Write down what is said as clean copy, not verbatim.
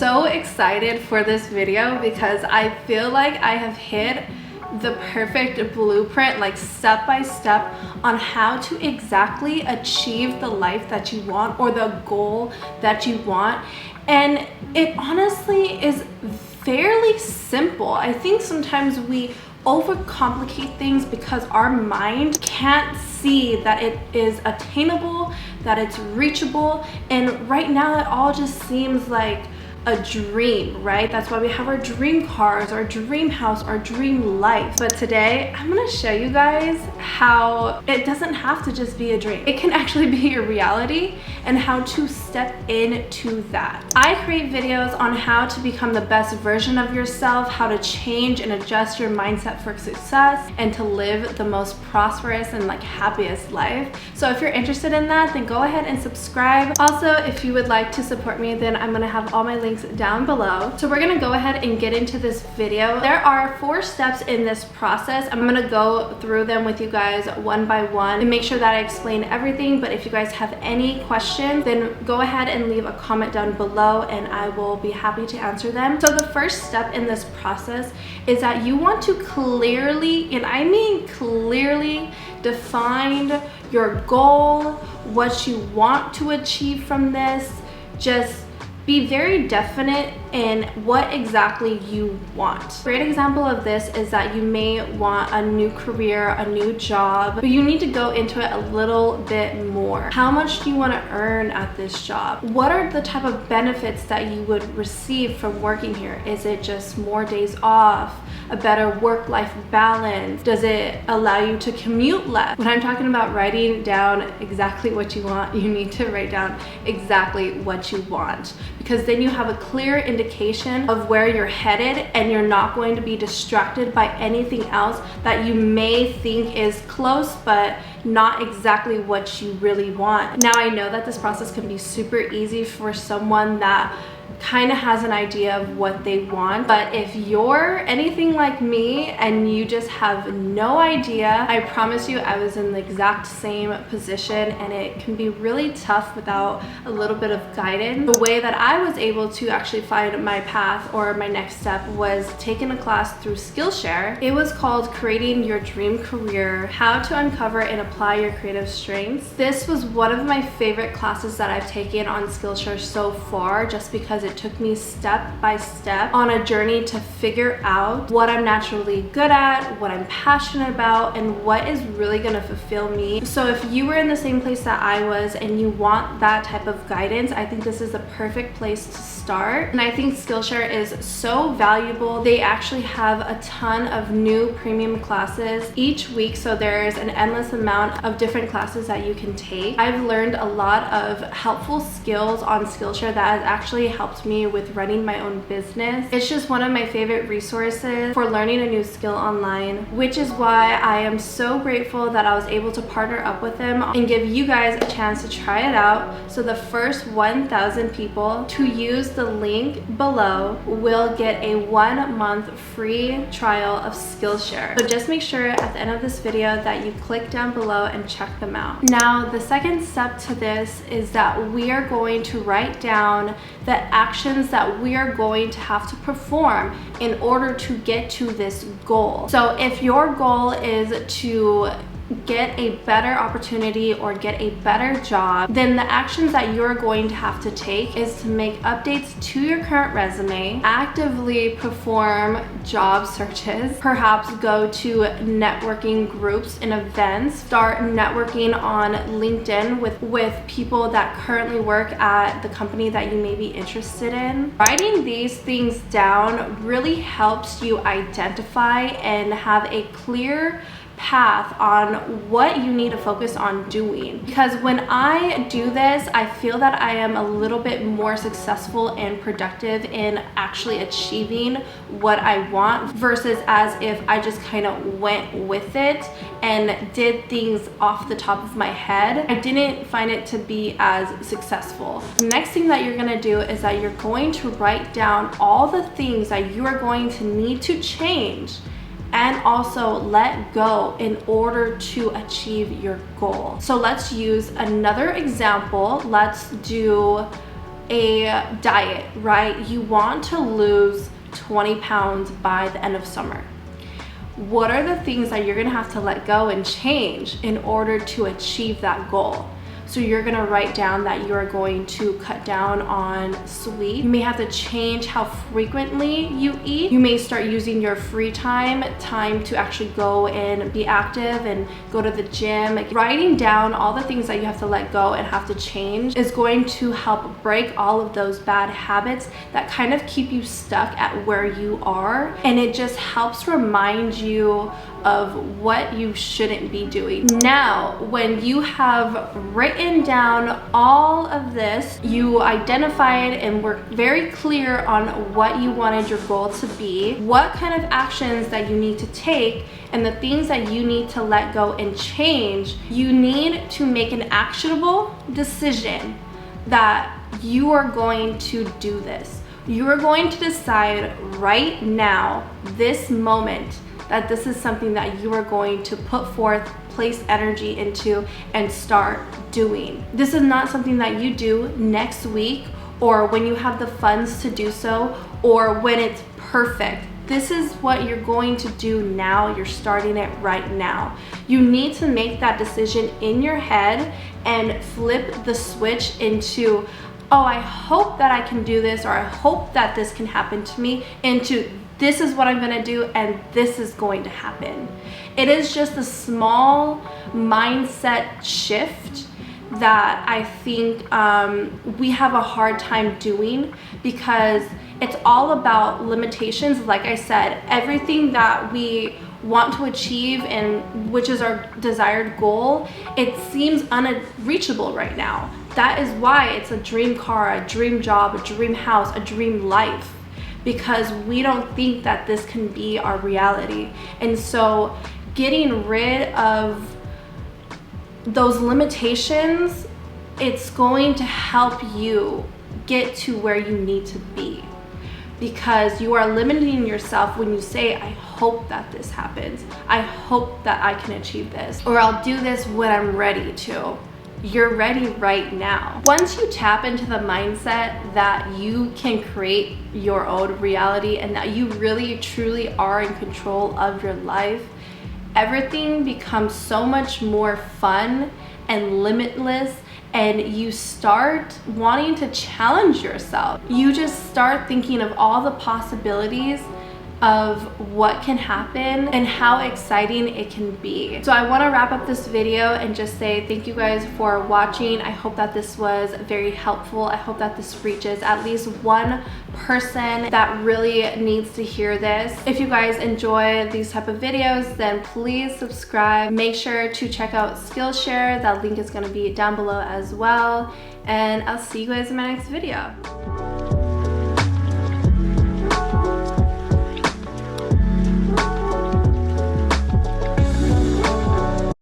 so excited for this video because I feel like I have hit the perfect blueprint, like step by step, on how to exactly achieve the life that you want or the goal that you want. And it honestly is fairly simple. I think sometimes we overcomplicate things because our mind can't see that it is attainable, that it's reachable, and right now it all just seems like a dream, right? That's why we have our dream cars, our dream house, our dream life. But today I'm gonna show you guys how it doesn't have to just be a dream. It can actually be your reality and how to step into that. I create videos on how to become the best version of yourself, how to change and adjust your mindset for success, and to live the most prosperous and happiest life. So if you're interested in that, then go ahead and subscribe. Also, if you would like to support me, then I'm gonna have all my links down below. So we're gonna go ahead and get into this video. There are 4 steps in this process. I'm gonna go through them with you guys one by one and make sure that I explain everything. But if you guys have any questions, then go ahead and leave a comment down below and I will be happy to answer them. So the first step in this process is that you want to clearly, and I mean clearly, define your goal, what you want to achieve from this. Just be very definite in what exactly you want. A great example of this is that you may want a new career, a new job, but you need to go into it a little bit more. How much do you want to earn at this job? What are the type of benefits that you would receive from working here? Is it just more days off? A better work-life balance? Does it allow you to commute less? When I'm talking about writing down exactly what you want, you need to write down exactly what you want, because then you have a clear indication of where you're headed and you're not going to be distracted by anything else that you may think is close but not exactly what you really want. Now, I know that this process can be super easy for someone that kind of has an idea of what they want, but if you're anything like me and you just have no idea, I promise you I was in the exact same position and it can be really tough without a little bit of guidance. The way that I was able to actually find my path or my next step was taking a class through Skillshare. It was called Creating Your Dream Career: How to Uncover and Apply Your Creative Strengths. This was one of my favorite classes that I've taken on Skillshare so far, just because it took me step by step on a journey to figure out what I'm naturally good at, what I'm passionate about, and what is really gonna fulfill me. So if you were in the same place that I was and you want that type of guidance, I think this is the perfect place to start. And I think Skillshare is so valuable. They actually have a ton of new premium classes each week, so there's an endless amount of different classes that you can take. I've learned a lot of helpful skills on Skillshare that has actually helped me with running my own business. It's just one of my favorite resources for learning a new skill online, which is why I am so grateful that I was able to partner up with them and give you guys a chance to try it out. So the first 1,000 people to use the link below will get a 1-month free trial of Skillshare. So just make sure at the end of this video that you click down below and check them out. Now, the second step to this is that we are going to write down the actions that we are going to have to perform in order to get to this goal. So if your goal is to get a better opportunity or get a better job, then the actions that you're going to have to take is to make updates to your current resume, actively perform job searches, perhaps go to networking groups and events, start networking on LinkedIn with people that currently work at the company that you may be interested in. Writing these things down really helps you identify and have a clear path on what you need to focus on doing. Because when I do this, I feel that I am a little bit more successful and productive in actually achieving what I want, versus as if I just kind of went with it and did things off the top of my head. I didn't find it to be as successful. The next thing that you're gonna do is that you're going to write down all the things that you are going to need to change and also let go in order to achieve your goal. So let's use another example. Let's do a diet, right? You want to lose 20 pounds by the end of summer. What are the things that you're gonna have to let go and change in order to achieve that goal? So you're gonna write down that you are going to cut down on sweet. You may have to change how frequently you eat. You may start using your free time to actually go and be active and go to the gym. Like, writing down all the things that you have to let go and have to change is going to help break all of those bad habits that kind of keep you stuck at where you are. And it just helps remind you of what you shouldn't be doing. Now, when you have written down all of this, you identified and were very clear on what you wanted your goal to be, what kind of actions that you need to take, and the things that you need to let go and change, you need to make an actionable decision that you are going to do this. You are going to decide right now, this moment, that this is something that you are going to put forth, place energy into, and start doing. This is not something that you do next week or when you have the funds to do so or when it's perfect. This is what you're going to do now. You're starting it right now. You need to make that decision in your head and flip the switch into, oh, I hope that I can do this, or I hope that this can happen to me, into this is what I'm gonna do and this is going to happen. It is just a small mindset shift that I think we have a hard time doing, because it's all about limitations. Like I said, everything that we want to achieve and which is our desired goal, it seems unreachable right now. That is why it's a dream car, a dream job, a dream house, a dream life, because we don't think that this can be our reality. And so getting rid of those limitations, it's going to help you get to where you need to be, because you are limiting yourself when you say, I hope that this happens, I hope that I can achieve this, or I'll do this when I'm ready to. You're ready right now. Once you tap into the mindset that you can create your own reality and that you really truly are in control of your life, everything becomes so much more fun and limitless, and you start wanting to challenge yourself. You just start thinking of all the possibilities of what can happen and how exciting it can be. So I want to wrap up this video and just say thank you guys for watching. I hope that this was very helpful. I hope that this reaches at least one person that really needs to hear this. If you guys enjoy these type of videos, then please subscribe. Make sure to check out Skillshare. That link is going to be down below as well. And I'll see you guys in my next video.